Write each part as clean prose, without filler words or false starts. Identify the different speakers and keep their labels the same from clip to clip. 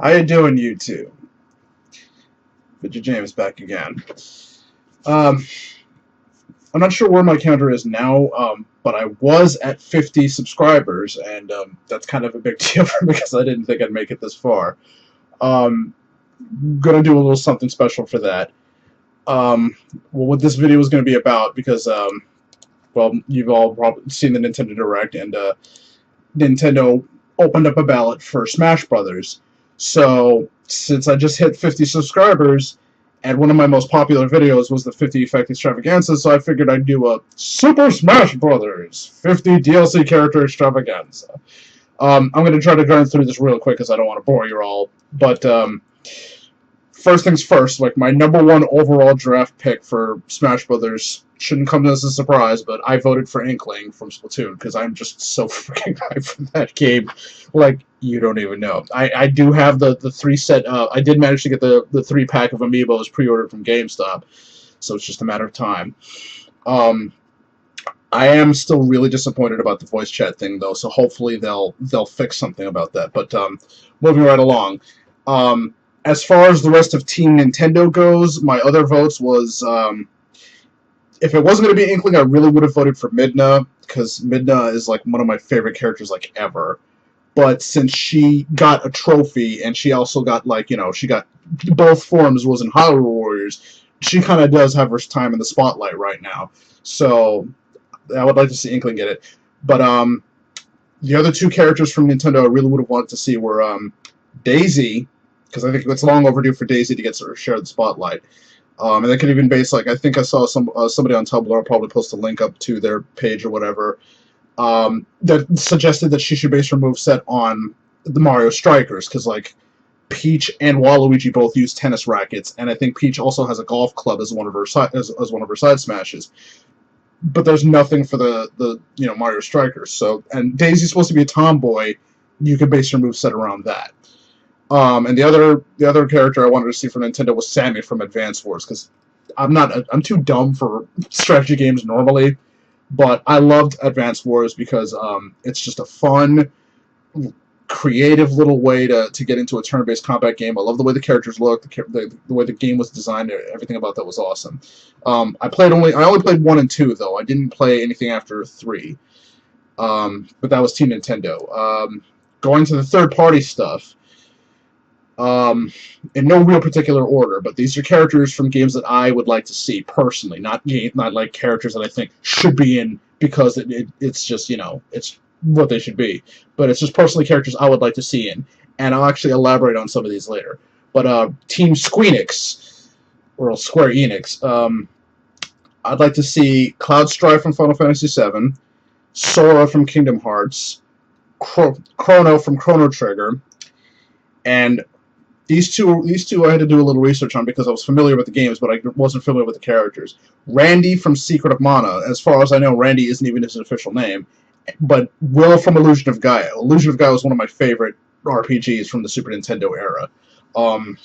Speaker 1: How you doing, you two? Vidya James back again. Um, I'm not sure where my counter is now, but I was at 50 subscribers, and that's kind of a big deal for me because I didn't think I'd make it this far. Um, gonna do a little something special for that. Well, what this video is gonna be about, because well, you've all probably seen the Nintendo Direct, and Nintendo opened up a ballot for Smash Brothers. So since I just hit 50 subscribers, and one of my most popular videos was the 50 Effect Extravaganza, so I figured I'd do a Super Smash Brothers 50 DLC character extravaganza. I'm going to try to run through this real quick because I don't want to bore you all. But first things first, like my number one overall draft pick for Smash Brothers shouldn't come as a surprise, but I voted for Inkling from Splatoon because I'm just so freaking hyped for that game. Like, you don't even know. I do have the three set. I did manage to get the 3-pack of amiibos pre-ordered from GameStop, so it's just a matter of time. I am still really disappointed about the voice chat thing, though, so hopefully they'll fix something about that. But moving right along. As far as the rest of Team Nintendo goes, my other votes was, if it wasn't going to be Inkling, I really would have voted for Midna, because Midna is like one of my favorite characters like ever. But since she got a trophy, and she also got, like, you know, she got both forms, was in Hyrule Warriors, she kind of does have her time in the spotlight right now. So I would like to see Inkling get it. But the other two characters from Nintendo I really would have wanted to see were Daisy, because I think it's long overdue for Daisy to get sort of share the spotlight. And they could even base, like, I think I saw somebody on Tumblr, I'll probably post a link up to their page or whatever, that suggested that she should base her moveset on the Mario Strikers, because, like, Peach and Waluigi both use tennis rackets, and I think Peach also has a golf club as one of her as one of her side smashes. But there's nothing for the Mario Strikers. So, and Daisy's supposed to be a tomboy. You can base your moveset around that. And the other character I wanted to see from Nintendo was Sammy from Advance Wars, because I'm too dumb for strategy games normally, but I loved Advance Wars because it's just a fun, creative little way to get into a turn-based combat game. I love the way the characters look, the way the game was designed. Everything about that was awesome. I only played 1 and 2 though. I didn't play anything after 3. But that was Team Nintendo. Going to the third-party stuff. In no real particular order, but these are characters from games that I would like to see personally, not like characters that I think should be in because it's just, it's what they should be, but it's just personally characters I would like to see in, and I'll actually elaborate on some of these later. But Team Squeenix, or Square Enix, I'd like to see Cloud Strife from Final Fantasy VII, Sora from Kingdom Hearts, Chrono from Chrono Trigger, and these two I had to do a little research on because I was familiar with the games, but I wasn't familiar with the characters. Randy from Secret of Mana. As far as I know, Randy isn't even his official name. But Will from Illusion of Gaia. Illusion of Gaia was one of my favorite RPGs from the Super Nintendo era. And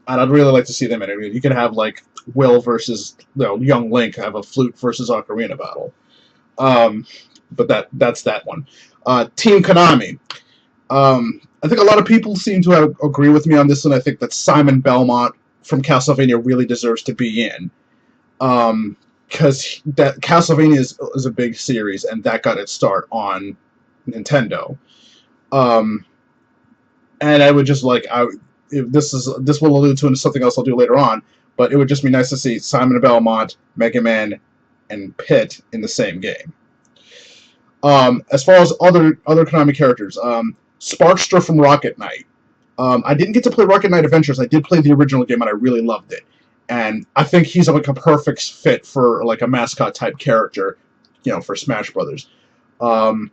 Speaker 1: I'd really like to see them in it. You could have, like, Will versus young Link have a flute versus ocarina battle. But that's that one. Team Konami. I think a lot of people seem to agree with me on this, and I think that Simon Belmont from Castlevania really deserves to be in. Because that Castlevania is a big series, and that got its start on Nintendo. And I would just like, this will allude to something else I'll do later on, but it would just be nice to see Simon Belmont, Mega Man, and Pit in the same game. As far as other Konami characters, Sparkster from Rocket Knight. I didn't get to play Rocket Knight Adventures. I did play the original game, and I really loved it. And I think he's like a perfect fit for like a mascot type character, for Smash Brothers. Another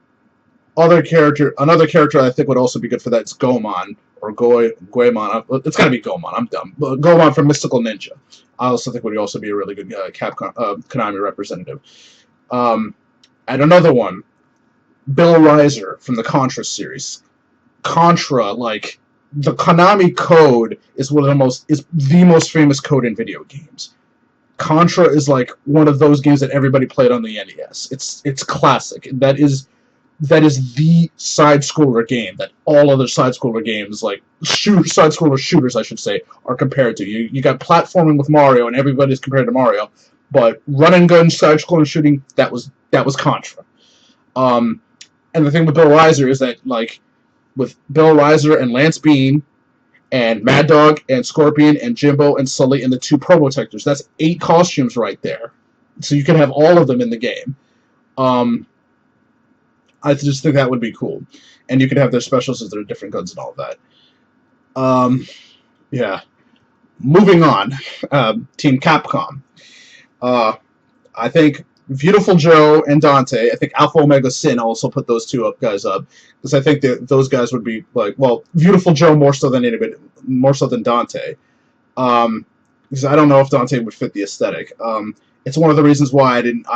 Speaker 1: character I think would also be good for that is Goemon or Goemon. It's gotta be Goemon. I'm dumb. Goemon from Mystical Ninja. I also think would also be a really good Konami representative. And another one, Bill Reiser from the Contra series. Contra, like, the Konami code is the most famous code in video games. Contra is like one of those games that everybody played on the NES. It's classic. That is that is the side-scroller game that all other side-scroller games, like side-scroller shooters, I should say, are compared to. You got platforming with Mario, and everybody's compared to Mario, but run-and-gun side-scroller shooting, that was Contra. Um, and the thing with Bill Reiser is that, like, with Bill Reiser and Lance Bean and Mad Dog and Scorpion and Jimbo and Sully and the two Probotectors, that's 8 costumes right there. So you can have all of them in the game. I just think that would be cool. And you could have their specials as their different guns and all of that. Yeah. Moving on. Team Capcom. I think Beautiful Joe and Dante. I think Alpha Omega Sin also put those two guys up because I think that those guys would be like, well, Beautiful Joe more so than anybody, more so than Dante. Because I don't know if Dante would fit the aesthetic. It's one of the reasons why I didn't.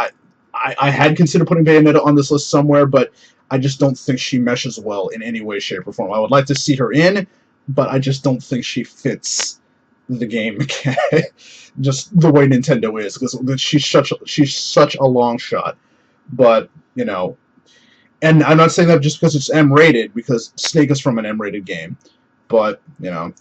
Speaker 1: I had considered putting Bayonetta on this list somewhere, but I just don't think she meshes well in any way, shape, or form. I would like to see her in, but I just don't think she fits the game. Just the way Nintendo is, because she's such a long shot. But you know, and I'm not saying that just because it's M-rated, because Snake is from an M-rated game. But you know,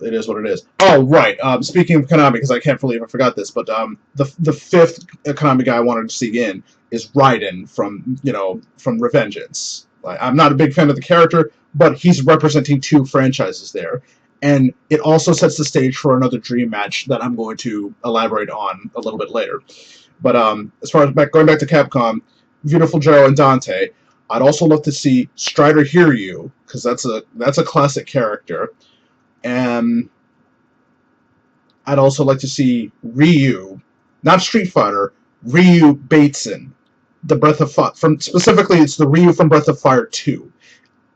Speaker 1: it is what it is. Oh, right. Speaking of Konami, because I can't believe I forgot this, but the fifth Konami guy I wanted to see in is Raiden from Revengeance. Like, I'm not a big fan of the character, but he's representing 2 franchises there, and it also sets the stage for another dream match that I'm going to elaborate on a little bit later. But as far as going back to Capcom, Beautiful Joe and Dante, I'd also love to see Strider Hiryu, because that's a classic character. And I'd also like to see Ryu, not Street Fighter, Ryu Bateson, the Breath of Fire. Specifically, it's the Ryu from Breath of Fire 2.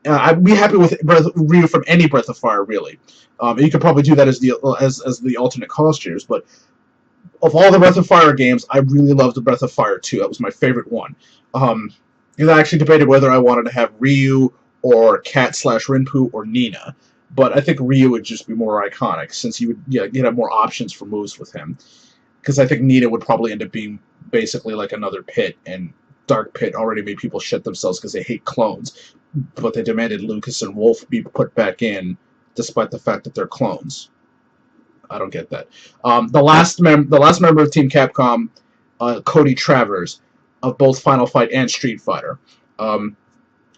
Speaker 1: I'd be happy with Ryu from any Breath of Fire, really. You could probably do that as the alternate costumes, but of all the Breath of Fire games, I really loved the Breath of Fire 2. That was my favorite one. Because I actually debated whether I wanted to have Ryu or Cat/Rinpu or Nina. But I think Ryu would just be more iconic, since you'd have more options for moves with him. Because I think Nina would probably end up being basically like another Pit, and Dark Pit already made people shit themselves because they hate clones. But they demanded Lucas and Wolf be put back in, despite the fact that they're clones. I don't get that. The last member of Team Capcom, Cody Travers, of both Final Fight and Street Fighter.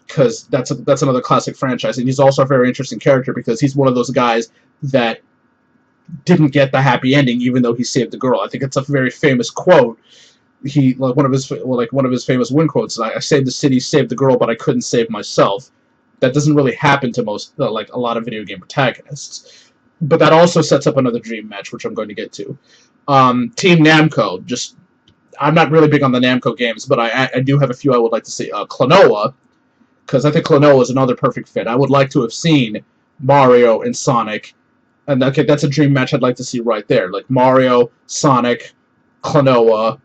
Speaker 1: Because that's another classic franchise, and he's also a very interesting character because he's one of those guys that didn't get the happy ending, even though he saved the girl. I think it's a very famous quote. He one of his famous win quotes. I saved the city, saved the girl, but I couldn't save myself. That doesn't really happen to most like a lot of video game protagonists. But that also sets up another dream match, which I'm going to get to. Team Namco. I'm not really big on the Namco games, but I do have a few I would like to see. Klonoa, because I think Klonoa is another perfect fit. I would like to have seen Mario and Sonic, and okay, that's a dream match I'd like to see right there. Like Mario, Sonic, Klonoa,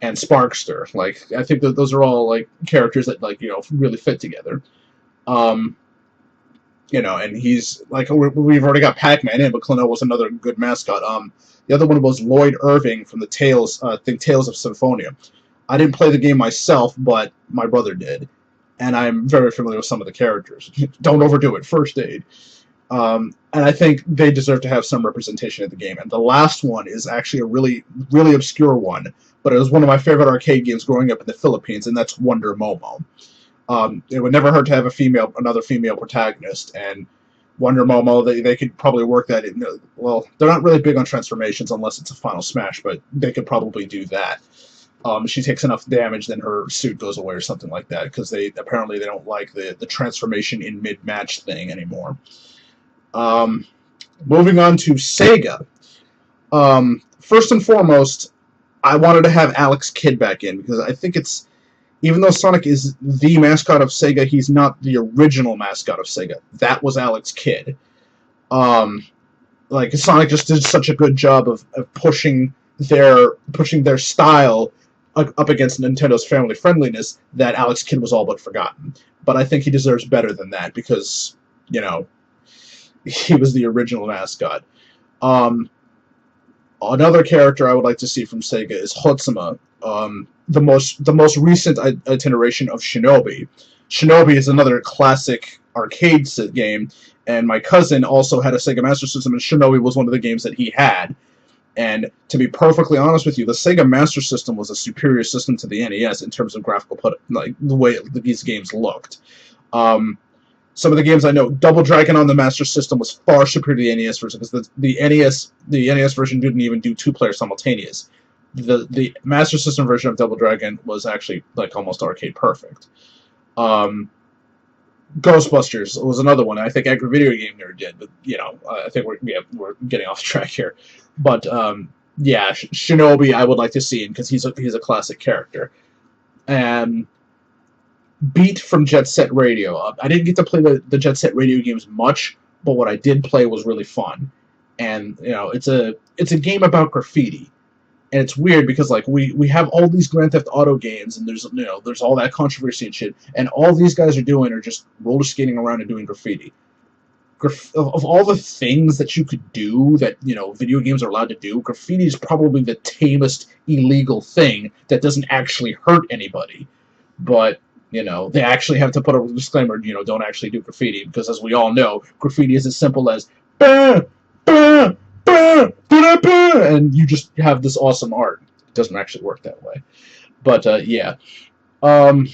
Speaker 1: and Sparkster. Like, I think that those are all like characters that really fit together. And he's like, we've already got Pac-Man in, but Klonoa was another good mascot. The other one was Lloyd Irving from the Tales of Symphonia. I didn't play the game myself, but my brother did, and I'm very familiar with some of the characters. Don't overdo it. First Aid. And I think they deserve to have some representation in the game. And the last one is actually a really, really obscure one, but it was one of my favorite arcade games growing up in the Philippines, and that's Wonder Momo. It would never hurt to have another female protagonist, and Wonder Momo, they could probably work that in. Well, they're not really big on transformations unless it's a Final Smash, but they could probably do that. She takes enough damage, then her suit goes away or something like that, because they don't like the transformation in mid-match thing anymore. Moving on to Sega. First and foremost, I wanted to have Alex Kidd back in, because I think even though Sonic is the mascot of Sega, he's not the original mascot of Sega. That was Alex Kidd. Sonic just did such a good job of pushing their style up against Nintendo's family friendliness that Alex Kidd was all but forgotten. But I think he deserves better than that, because, he was the original mascot. Another character I would like to see from Sega is Hotsuma, The most recent iteration of Shinobi. Shinobi is another classic arcade game, and my cousin also had a Sega Master System, and Shinobi was one of the games that he had. And to be perfectly honest with you, the Sega Master System was a superior system to the NES in terms of graphical like the way these games looked. Um, some of the games I know, Double Dragon on the Master System was far superior to the NES version because the NES version didn't even do two-player simultaneous. The Master System version of Double Dragon was actually like almost arcade perfect. Um, Ghostbusters was another one. I think Angry Video Game Nerd did, but I think we're getting off track here. But yeah, Shinobi I would like to see him because he's a classic character. And Beat from Jet Set Radio. I didn't get to play the Jet Set Radio games much, but what I did play was really fun. And it's a game about graffiti. And it's weird because like we have all these Grand Theft Auto games, and there's all that controversy and shit, and all these guys are doing are just roller skating around and doing graffiti. Of all the things that you could do that video games are allowed to do, graffiti is probably the tamest illegal thing that doesn't actually hurt anybody. But they actually have to put a disclaimer, don't actually do graffiti, because as we all know, graffiti is as simple as bah, bah, bah, bah, bah, and you just have this awesome art. It doesn't actually work that way. But yeah. The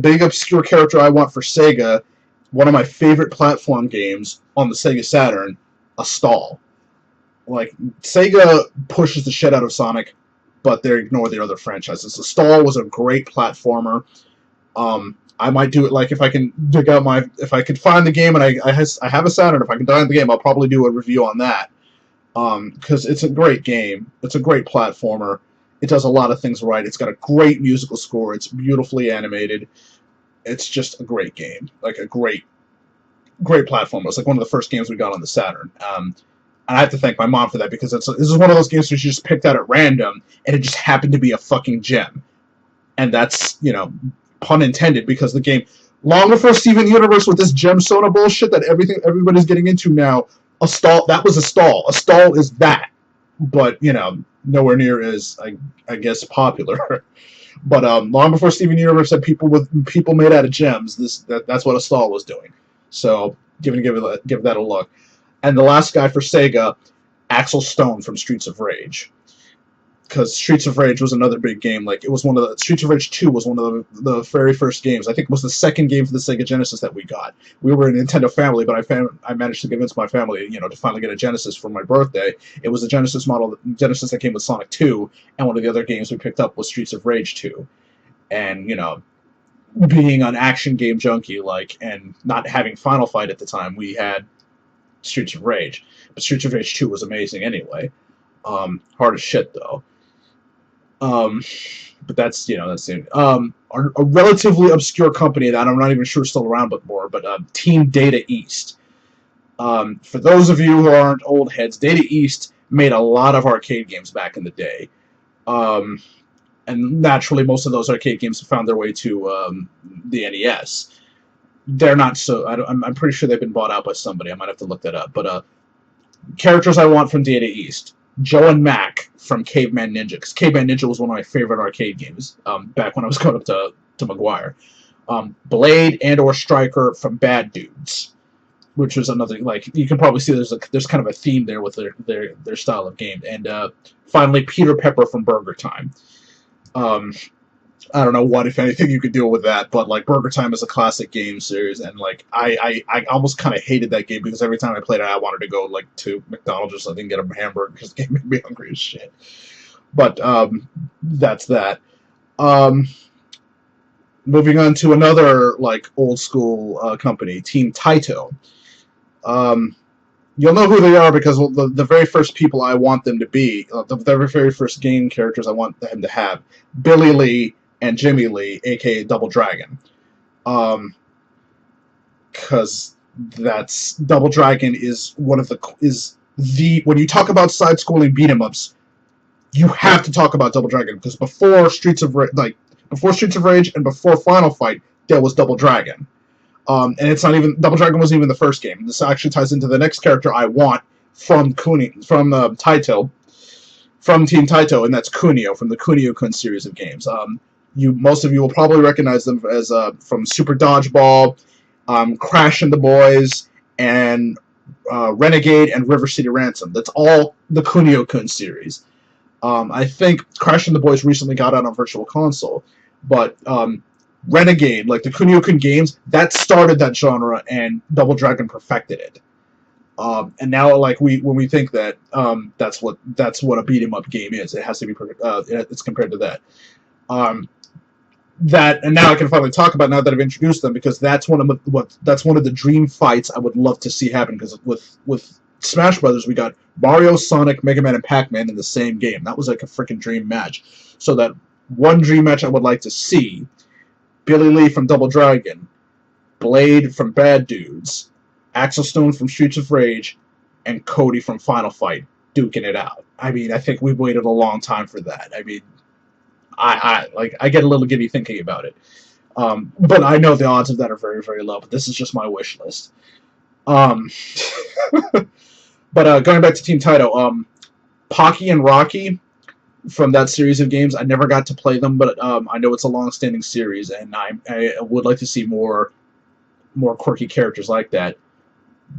Speaker 1: big obscure character I want for Sega, one of my favorite platform games on the Sega Saturn, a stall. Like, Sega pushes the shit out of Sonic, but they ignore the other franchises. The Stall was a great platformer. I might do it, like, if I can if I can find the game and I have a Saturn, if I can find the game, I'll probably do a review on that. Because it's a great game. It's a great platformer. It does a lot of things right. It's got a great musical score. It's beautifully animated. It's just a great game. Like a great platformer. It's like one of the first games we got on the Saturn. And I have to thank my mom for that, because this is one of those games where she just picked out at random, and it just happened to be a fucking gem. And that's, pun intended, because the game, long before Steven Universe with this gem Sona bullshit that everybody's getting into now, that was a stall. A stall is that. But, nowhere near as, I guess, popular. But long before Steven Universe had people made out of gems, that's what a stall was doing. So give that a look. And the last guy for Sega, Axel Stone from Streets of Rage. Because Streets of Rage was another big game. Like, Streets of Rage 2 was one of the very first games. I think it was the second game for the Sega Genesis that we got. We were a Nintendo family, but I managed to convince my family, to finally get a Genesis for my birthday. It was the Genesis that came with Sonic 2, and one of the other games we picked up was Streets of Rage 2. And, being an action game junkie, and not having Final Fight at the time, we had Streets of Rage. But Streets of Rage 2 was amazing anyway. Hard as shit, though. But that's it. A relatively obscure company that I'm not even sure is still around, but Team Data East. For those of you who aren't old heads, Data East made a lot of arcade games back in the day. And naturally, most of those arcade games have found their way to the NES. They're not so... I'm pretty sure they've been bought out by somebody. I might have to look that up. But characters I want from Data East. Joe and Mac from Caveman Ninja, because Caveman Ninja was one of my favorite arcade games back when I was going up to McGuire. Blade and or Striker from Bad Dudes, which was another, you can probably see there's kind of a theme there with their style of game. And finally, Peter Pepper from Burger Time. I don't know what, if anything, you could do with that, but Burger Time is a classic game series, and I almost kind of hated that game, because every time I played it, I wanted to go to McDonald's or something, get a hamburger, because the game made me hungry as shit. But that's that. Moving on to another old school company, Team Taito. You'll know who they are, because the very first people I want them to be, the very first game characters I want them to have, Billy Lee and Jimmy Lee, aka Double Dragon. Because that's Double Dragon is when you talk about side-scrolling beat-em-ups, you have to talk about Double Dragon, because before Streets of Rage and before Final Fight, there was Double Dragon. And it's not even... Double Dragon wasn't even the first game. This actually ties into the next character I want from Taito, from Team Taito, and that's Kunio from the Kunio-kun series of games. Most of you will probably recognize them as from Super Dodgeball, Crash and the Boys, and Renegade and River City Ransom. That's all the Kunio-kun series. I think Crash and the Boys recently got out on Virtual Console, but Renegade, like the Kunio-kun games, that started that genre, and Double Dragon perfected it. And now, like when we think that that's what a beat 'em up game is, it has to be it's compared to that. And now I can finally talk about now that I've introduced them, because that's one of the dream fights I would love to see happen. Because with Smash Brothers, we got Mario, Sonic, Mega Man, and Pac-Man in the same game. That was like a freaking dream match. So that one dream match I would like to see: Billy Lee from Double Dragon, Blade from Bad Dudes, Axel Stone from Streets of Rage, and Cody from Final Fight duking it out. I mean, I think we've waited a long time for that. I mean, I get a little giddy thinking about it. But I know the odds of that are very, very low. But this is just my wish list. But going back to Team Taito, Pocky and Rocky from that series of games, I never got to play them, but I know it's a long-standing series, and I would like to see more quirky characters like that.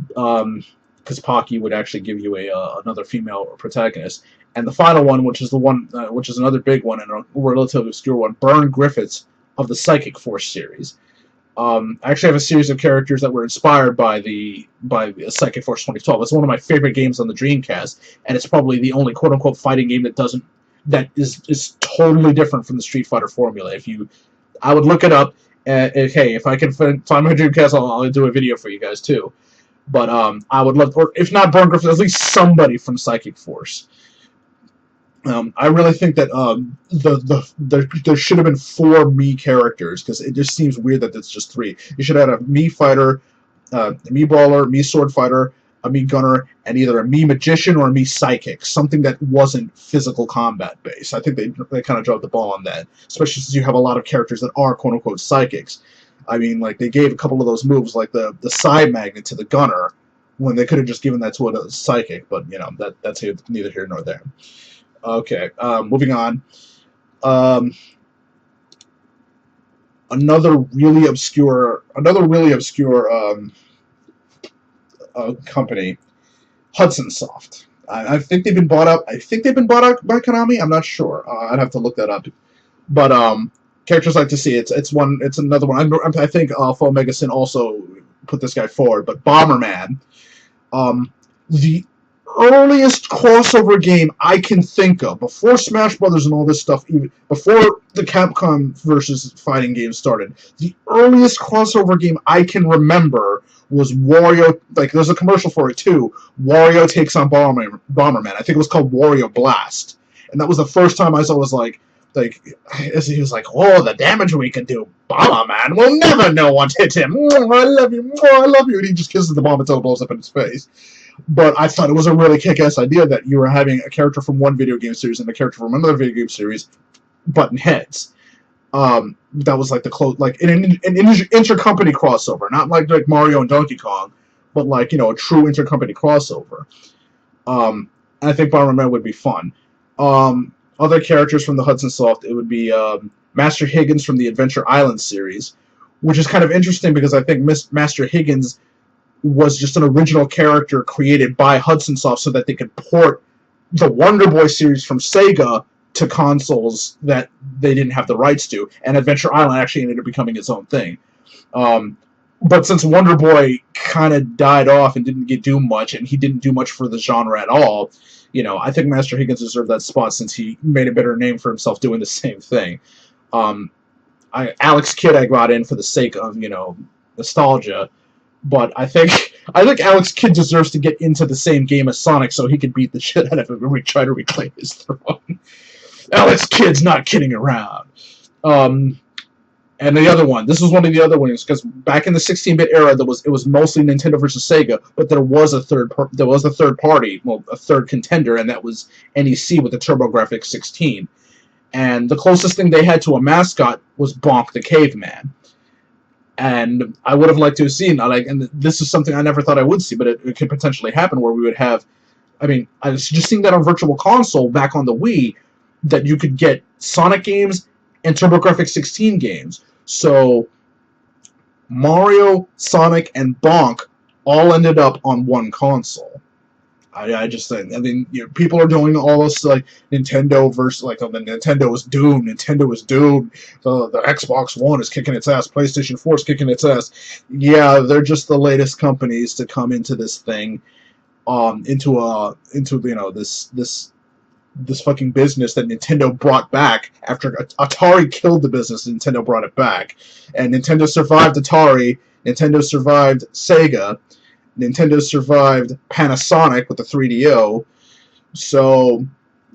Speaker 1: Because Pocky would actually give you another female protagonist. And the final one, which is another big one and a relatively obscure one, Burn Griffiths of the Psychic Force series. I actually have a series of characters that were inspired by the Psychic Force 2012. It's one of my favorite games on the Dreamcast, and it's probably the only quote-unquote fighting game that is totally different from the Street Fighter formula. I would look it up. Hey, if I can find my Dreamcast, I'll do a video for you guys too. But I would love, or if not Burn Griffiths, at least somebody from Psychic Force. I really think that there should have been 4 Mii characters, because it just seems weird that it's just 3. You should have had a Mii fighter, a Mii brawler, Mii sword fighter, a Mii gunner, and either a Mii magician or a Mii psychic, something that wasn't physical combat based. I think they kind of dropped the ball on that, especially since you have a lot of characters that are quote unquote psychics. I mean, like, they gave a couple of those moves, like the side magnet to the gunner, when they could have just given that to a psychic, but that's neither here nor there. Okay, moving on. Another really obscure company, Hudson Soft. I think they've been bought out. I think they've been bought out by Konami. I'm not sure. I'd have to look that up. But characters like to see it's another one. I think Alpha Omega Sin also put this guy forward. But Bomberman, the earliest crossover game I can think of, before Smash Brothers and all this stuff, even before the Capcom versus fighting games started, the earliest crossover game I can remember was Wario. Like, there's a commercial for it too. Wario takes on Bomberman. I think it was called Wario Blast, and that was the first time I saw. Was like he was like, "Oh, the damage we can do, Bomberman will never know what hit him. I love you, I love you," and he just kisses the bomb until it blows up in his face. But I thought it was a really kick-ass idea that you were having a character from one video game series and a character from another video game series button heads. That was like an intercompany crossover, not like Mario and Donkey Kong, but like a true intercompany crossover. I think Bomberman would be fun. Other characters from the Hudson Soft, it would be Master Higgins from the Adventure Island series, which is kind of interesting because I think Master Higgins was just an original character created by Hudson Soft so that they could port the Wonder Boy series from Sega to consoles that they didn't have the rights to, and Adventure Island actually ended up becoming its own thing. But since Wonder Boy kind of died off and didn't do much, and he didn't do much for the genre at all, I think Master Higgins deserved that spot since he made a better name for himself doing the same thing. Alex Kidd I got in for the sake of nostalgia. But I think Alex Kidd deserves to get into the same game as Sonic so he can beat the shit out of him and try to reclaim his throne. Alex Kidd's not kidding around. And the other one, this was one of the other ones, because back in the 16-bit era, it was mostly Nintendo versus Sega, but there was a third party, a third contender, and that was NEC with the TurboGrafx 16. And the closest thing they had to a mascot was Bonk the Caveman. And I would have liked to have seen, and this is something I never thought I would see, but it could potentially happen, where we would have I mean, I was just seeing that on Virtual Console back on the Wii, that you could get Sonic games and TurboGrafx 16 games. So Mario, Sonic, and Bonk all ended up on one console. I just think, I mean, people are doing all this, like, Nintendo versus, like, oh, the Nintendo is doomed, Nintendo is doomed, the Xbox One is kicking its ass, PlayStation 4 is kicking its ass. Yeah, they're just the latest companies to come into this thing, into this fucking business that Nintendo brought back after Atari killed the business. Nintendo brought it back, and Nintendo survived Atari. Nintendo survived Sega. Nintendo survived Panasonic with the 3DO. So,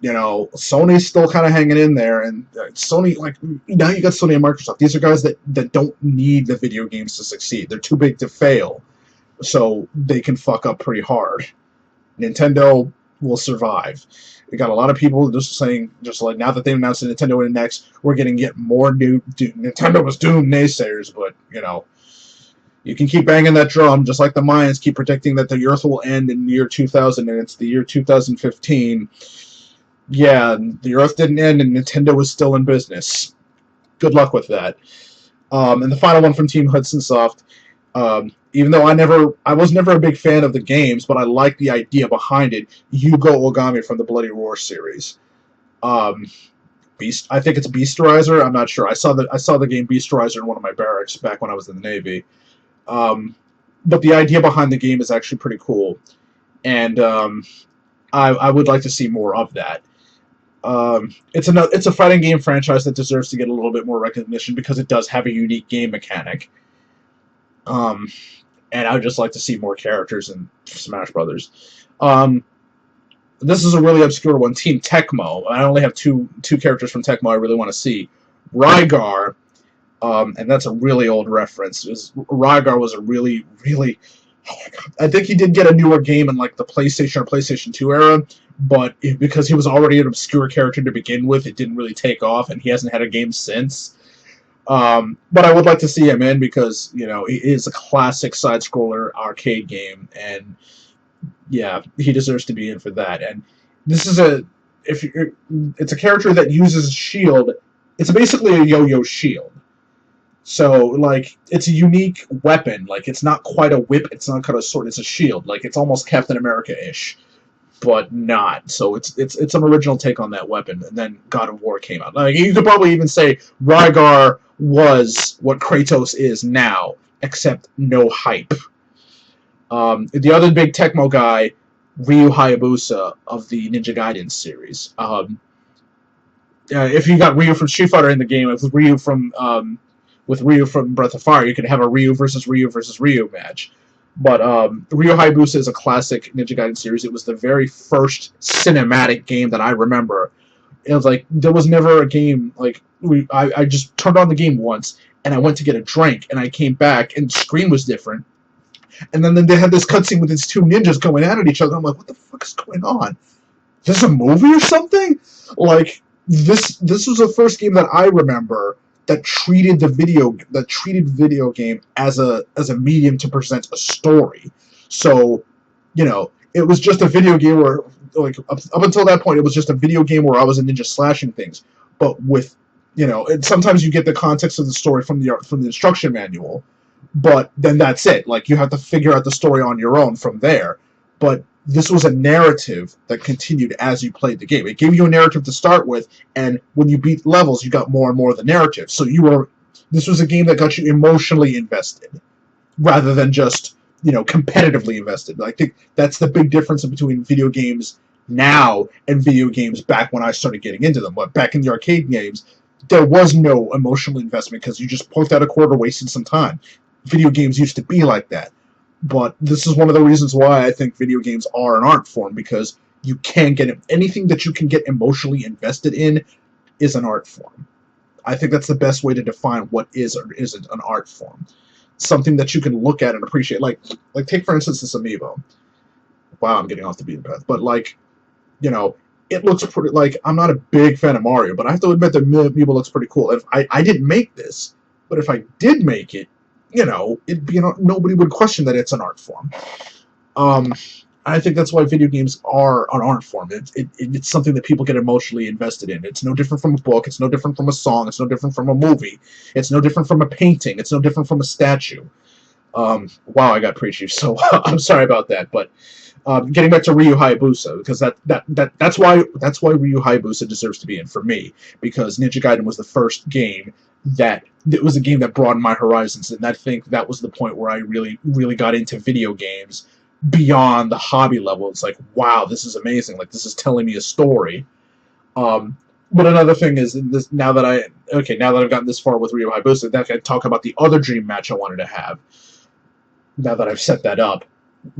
Speaker 1: Sony's still kind of hanging in there, and Sony, like, now you got Sony and Microsoft. These are guys that don't need the video games to succeed. They're too big to fail, so they can fuck up pretty hard. Nintendo will survive. We got a lot of people just saying, just like, now that they announced the Nintendo Next, we're going to get more new Nintendo was doomed naysayers, but, you can keep banging that drum, just like the Mayans keep predicting that the Earth will end in the year 2000, and it's the year 2015. Yeah, the Earth didn't end, and Nintendo was still in business. Good luck with that. And the final one from Team Hudson Soft. Even though I was never a big fan of the games, but I like the idea behind it. Yugo Ogami from the Bloody Roar series. Beast, I think it's Beasterizer. I'm not sure. I saw the game Beasterizer in one of my barracks back when I was in the Navy. But the idea behind the game is actually pretty cool, and I would like to see more of that. It's a fighting game franchise that deserves to get a little bit more recognition because it does have a unique game mechanic. And I would just like to see more characters in Smash Brothers. This is a really obscure one. Team Tecmo. I only have two characters from Tecmo I really want to see. Rygar, and that's a really old reference. Rygar was a really, really... Oh my God. I think he did get a newer game in like the PlayStation or PlayStation 2 era, but because he was already an obscure character to begin with, it didn't really take off, and he hasn't had a game since. But I would like to see him in because, it is a classic side-scroller arcade game, and yeah, he deserves to be in for that. And this is it's a character that uses shield. It's basically a yo-yo shield. So, like, it's a unique weapon. Like, it's not quite a whip, it's not quite a sword, it's a shield. Like, it's almost Captain America-ish, but not. So it's an original take on that weapon. And then God of War came out. Like, you could probably even say Rygar was what Kratos is now, except no hype. The other big Tecmo guy, Ryu Hayabusa of the Ninja Gaiden series. If you got Ryu from Street Fighter in the game, with Ryu from Breath of Fire, you could have a Ryu versus Ryu match. But Ryu Hayabusa is a classic Ninja Gaiden series. It was the very first cinematic game that I remember. It was like, there was never a game, like, I just turned on the game once, and I went to get a drink, and I came back, and the screen was different. And then they had this cutscene with these two ninjas going at each other. I'm like, what the fuck is going on? Is this a movie or something? Like, this was the first game that I remember that treated video game as a medium to present a story. So, it was just a video game where, like, up until that point, it was just a video game where I was a ninja slashing things. But with, and sometimes you get the context of the story from the instruction manual, but then that's it. Like, you have to figure out the story on your own from there. But this was a narrative that continued as you played the game. It gave you a narrative to start with, and when you beat levels, you got more and more of the narrative. So this was a game that got you emotionally invested, rather than just, competitively invested. I think that's the big difference between video games now and video games back when I started getting into them. But back in the arcade games, there was no emotional investment because you just poked out a quarter, wasted some time. Video games used to be like that. But this is one of the reasons why I think video games are an art form, because you can get anything that you can get emotionally invested in is an art form. I think that's the best way to define what is or isn't an art form. Something that you can look at and appreciate. Like take, for instance, this amiibo. Wow, I'm getting off the beaten path. But, like, it looks pretty, like, I'm not a big fan of Mario, but I have to admit that amiibo looks pretty cool. If I didn't make this, but if I did make it, it'd be, nobody would question that it's an art form. I think that's why video games are an art form. It's something that people get emotionally invested in. It's no different from a book. It's no different from a song. It's no different from a movie. It's no different from a painting. It's no different from a statue. Wow, I got preachy, so I'm sorry about that. But getting back to Ryu Hayabusa, because that's why Ryu Hayabusa deserves to be in for me, because Ninja Gaiden was the first game that it was a game that broadened my horizons, and I think that was the point where I really got into video games beyond the hobby level. It's like, wow, this is amazing. Like, this is telling me a story. But another thing is this, now that I've gotten this far with Ryu Hayabusa, that I can talk about the other dream match I wanted to have. Now that I've set that up,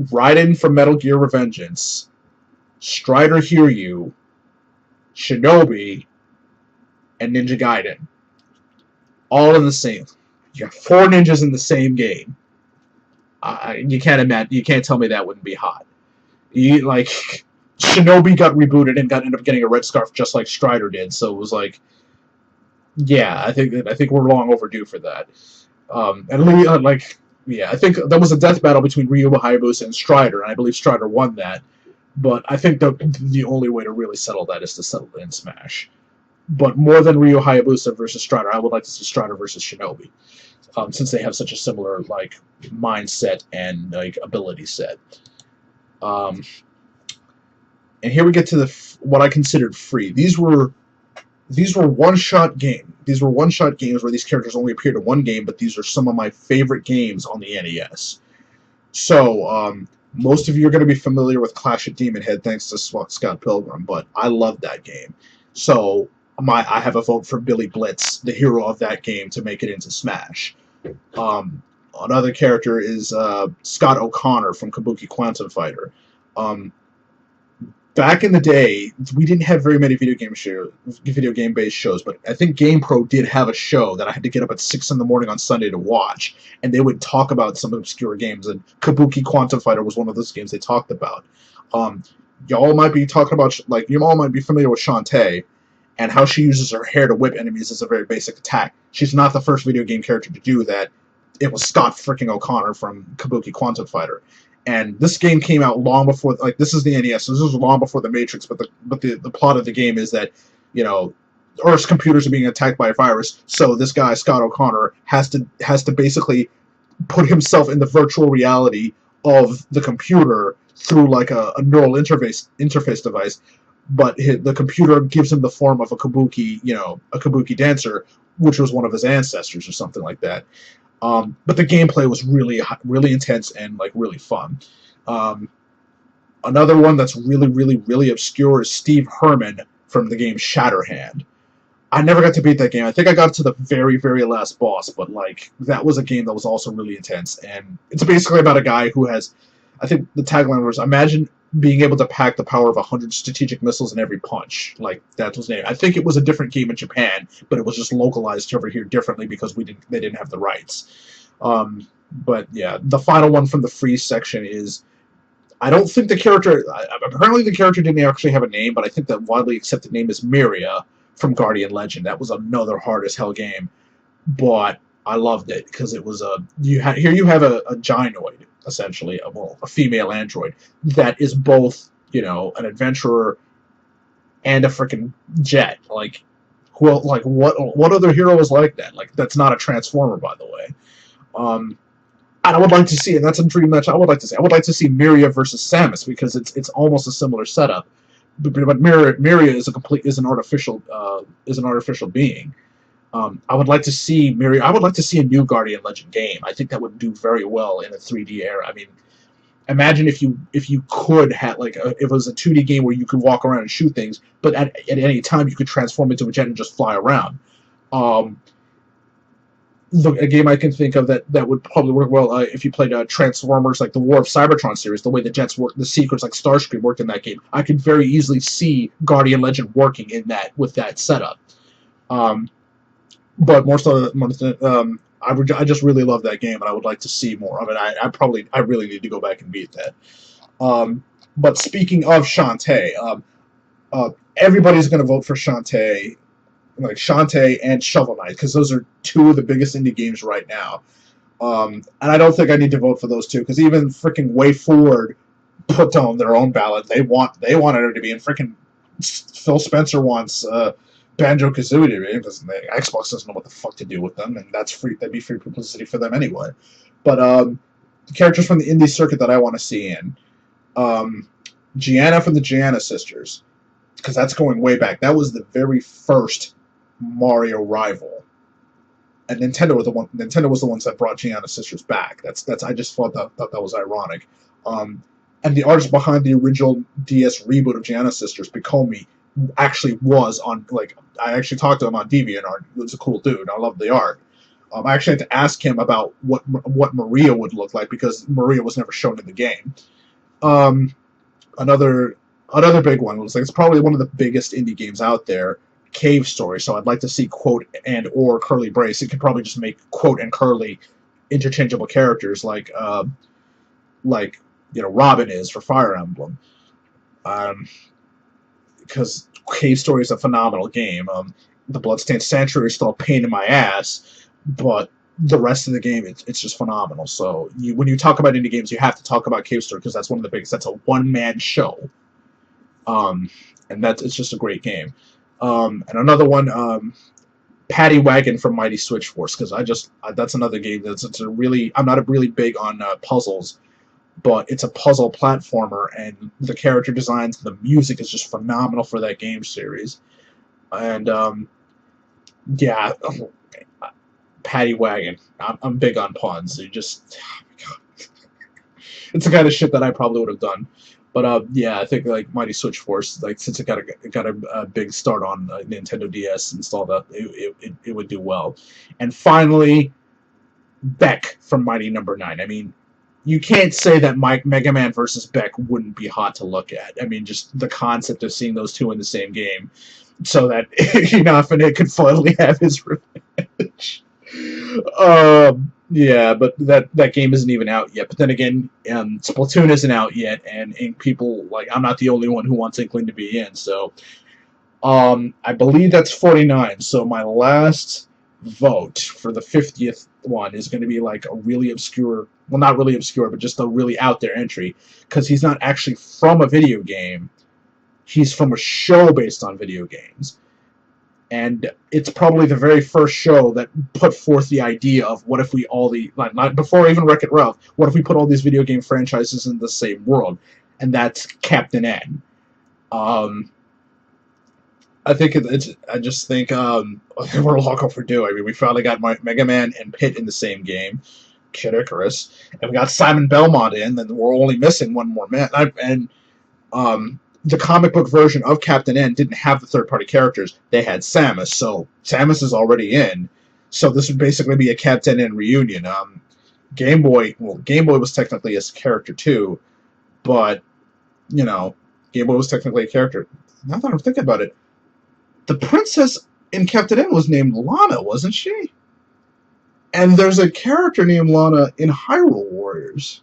Speaker 1: Raiden from Metal Gear Revengeance, Strider Hiryu, Shinobi, and Ninja Gaiden, all in the same. You got 4 ninjas in the same game. You can't imagine. You can't tell me that wouldn't be hot. Shinobi got rebooted and ended up getting a red scarf just like Strider did. So it was like, yeah, I think we're long overdue for that. I think that was a death battle between Ryu Hayabusa and Strider, and I believe Strider won that. But I think the only way to really settle that is to settle it in Smash. But more than Ryu Hayabusa versus Strider, I would like to see Strider versus Shinobi, since they have such a similar mindset and ability set. And here we get to what I considered free. These were one-shot games. These were one-shot games where these characters only appeared in one game, but these are some of my favorite games on the NES. So, most of you are going to be familiar with Clash of Demon Head, thanks to Scott Pilgrim, but I love that game. So, I have a vote for Billy Blitz, the hero of that game, to make it into Smash. Another character is Scott O'Connor from Kabuki Quantum Fighter. Back in the day, we didn't have very many video game based shows, but I think GamePro did have a show that I had to get up at 6 in the morning on Sunday to watch, and they would talk about some obscure games, and Kabuki Quantum Fighter was one of those games they talked about. Y'all might be talking about, you all might be familiar with Shantae, and how she uses her hair to whip enemies is a very basic attack. She's not the first video game character to do that. It was Scott freaking O'Connor from Kabuki Quantum Fighter. And this game came out long before, this is the NES, so this was long before the Matrix, but the plot of the game is that, Earth's computers are being attacked by a virus, so this guy, Scott O'Connor, has to basically put himself in the virtual reality of the computer through, a neural interface device, but the computer gives him the form of a kabuki dancer, which was one of his ancestors or something like that. But the gameplay was really intense and really fun. Another one that's really obscure is Steve Herman from the game Shatterhand. I never got to beat that game. I think I got to the very last boss, but that was a game that was also really intense. And it's basically about a guy who has, I think the tagline was, imagine being able to pack the power of 100 strategic missiles in every punch. That was named. I think it was a different game in Japan, but it was just localized over here differently because they didn't have the rights. But yeah, the final one from the free section is, I don't think the character, apparently the character didn't actually have a name, but I think the widely accepted name is Miria from Guardian Legend. That was another hard as hell game, but I loved it because it was you have a gynoid, essentially, a female android that is both, an adventurer and a freaking jet. What other hero is like that? That's not a Transformer, by the way. And I would like to see, and that's a dream match I would like to see. I would like to see Miria versus Samus because it's almost a similar setup, but Miria is an artificial being. I would like to see Miria. I would like to see a new Guardian Legend game. I think that would do very well in a 3D era. I mean, imagine if you could have if it was a 2D game where you could walk around and shoot things, but at any time you could transform into a jet and just fly around. A game I can think of that would probably work well if you played Transformers, the War of Cybertron series, the way the jets work, the secrets like Starscream worked in that game. I could very easily see Guardian Legend working in that with that setup. But more so, I just really love that game, and I would like to see more of it. I really need to go back and beat that. But speaking of Shantae, everybody's going to vote for Shantae. Shantae and Shovel Knight, because those are two of the biggest indie games right now. And I don't think I need to vote for those two, because even freaking Way Forward put on their own ballot. They wanted her to be in. Freaking Phil Spencer wants Banjo Kazooie to be, because Xbox doesn't know what the fuck to do with them, and that's free. That'd be free publicity for them anyway. But the characters from the indie circuit that I want to see in, Gianna from the Gianna sisters, because that's going way back. That was the very first Mario rival, and Nintendo was the one. Nintendo was the ones that brought Gianna sisters back. That's. I just thought that was ironic. And the artist behind the original DS reboot of Gianna sisters, Picomi, actually was on. Like, I actually talked to him on DeviantArt. He was a cool dude. I love the art. I actually had to ask him about what Maria would look like, because Maria was never shown in the game. Another big one was, like, it's probably one of the biggest indie games out there, Cave Story. So I'd like to see Quote and or Curly Brace. It could probably just make Quote and Curly interchangeable characters, like Robin is for Fire Emblem. Because Cave Story is a phenomenal game. The Bloodstained Sanctuary is still a pain in my ass, but the rest of the game, it's just phenomenal. So when you talk about indie games, you have to talk about Cave Story, because that's one of the biggest. That's a one-man show, and it's just a great game. And another one, Paddy Wagon from Mighty Switch Force, because that's another game it's a really. I'm not really big on puzzles, but it's a puzzle platformer, and the character designs, the music is just phenomenal for that game series. And yeah, Paddy Wagon. I'm big on puns. Oh my God. It's the kind of shit that I probably would have done. But yeah, I think like Mighty Switch Force, like, since it got a big start on Nintendo DS and all that, it would do well. And finally, Beck from Mighty Number 9. I mean, you can't say that Mega Man versus Beck wouldn't be hot to look at. I mean, just the concept of seeing those two in the same game, so that Inafune could finally have his revenge. Yeah, but that game isn't even out yet. But then again, Splatoon isn't out yet, and people, like, I'm not the only one who wants Inkling to be in. So, I believe that's 49. So my last vote for the 50th one is going to be like a really obscure, well, not really obscure, but just a really out there entry, because he's not actually from a video game. He's from a show based on video games. And it's probably the very first show that put forth the idea of, what if we not before even Wreck-It Ralph, what if we put all these video game franchises in the same world? And that's Captain N. I think I just think we're long overdue. I mean, we finally got Mega Man and Pit in the same game, Kid Icarus, and we got Simon Belmont in, and we're only missing one more man. The comic book version of Captain N didn't have the third-party characters. They had Samus, so Samus is already in. So this would basically be a Captain N reunion. Game Boy was technically a character too, but, Game Boy was technically a character. Now that I'm thinking about it, the princess in Captain N was named Lana, wasn't she? And there's a character named Lana in Hyrule Warriors.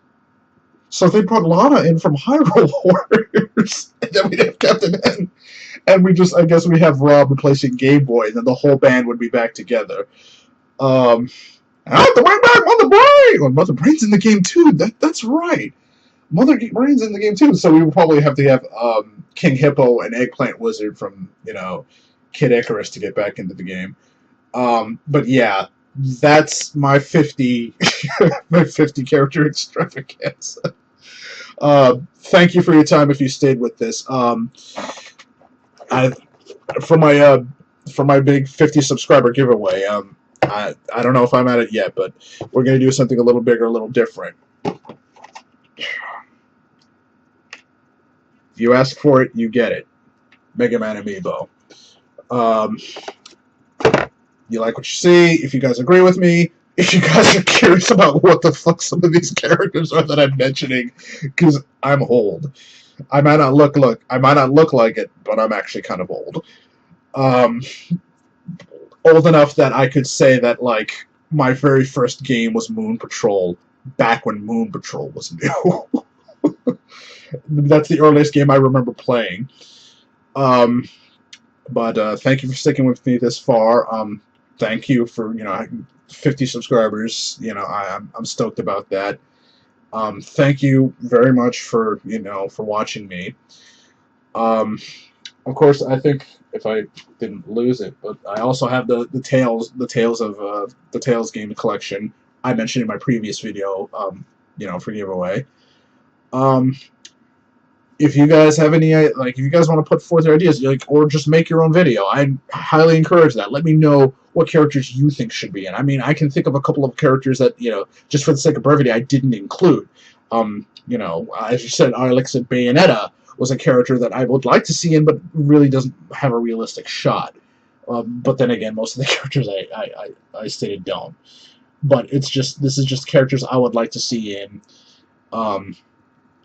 Speaker 1: So they brought Lana in from Hyrule Warriors, and then we'd have Captain N. And I guess we have Rob replacing Game Boy, and then the whole band would be back together. I have to bring back Mother Brain! Well, Mother Brain's in the game too, that's right. Mother Brain's in the game too, so we would probably have to have King Hippo and Eggplant Wizard from, Kid Icarus to get back into the game. But yeah, that's my 50 character extravaganza. Thank you for your time if you stayed with this. For my big 50 subscriber giveaway, I don't know if I'm at it yet, but we're gonna do something a little bigger, a little different. You ask for it, you get it. Mega Man Amiibo. You like what you see. If you guys agree with me, if you guys are curious about what the fuck some of these characters are that I'm mentioning, because I'm old. I might not look like it, but I'm actually kind of old. Old enough that I could say that, like, my very first game was Moon Patrol, back when Moon Patrol was new. That's the earliest game I remember playing. But thank you for sticking with me this far. Thank you for 50 subscribers. I'm stoked about that. Thank you very much for for watching me. Um, of course, I think if I didn't lose it, but I also have the Tales game collection I mentioned in my previous video. For giveaway. Um, if you guys have any if you guys want to put forth your ideas, or just make your own video, I highly encourage that. Let me know what characters you think should be in. I mean, I can think of a couple of characters that just for the sake of brevity, I didn't include. As you said, Alex at Bayonetta was a character that I would like to see in, but really doesn't have a realistic shot. But then again, most of the characters I stated don't. But this is just characters I would like to see in. Um,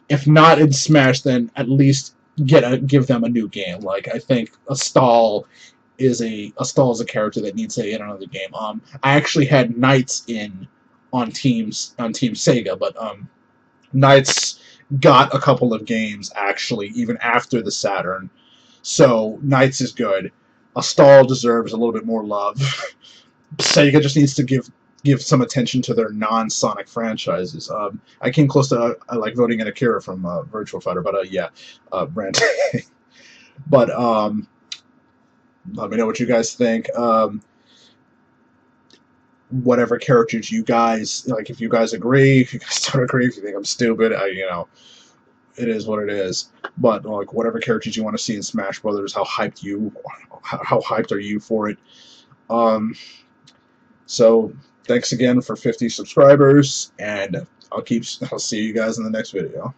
Speaker 1: if not in Smash, then at least give them a new game. Like I think a stall is a character that needs to in another game. I actually had Knights in on Team Sega, but Knights got a couple of games actually even after the Saturn, so Knights is good. A stall deserves a little bit more love. Sega just needs to give some attention to their non-Sonic franchises. I came close to like voting in Akira from Virtual Fighter, but yeah, rant. But let me know what you guys think. Whatever characters you guys like, if you guys agree, if you guys don't agree, if you think I'm stupid, it is what it is. But like, whatever characters you want to see in Smash Brothers, how hyped are you for it? Um, So thanks again for 50 subscribers, and I'll see you guys in the next video.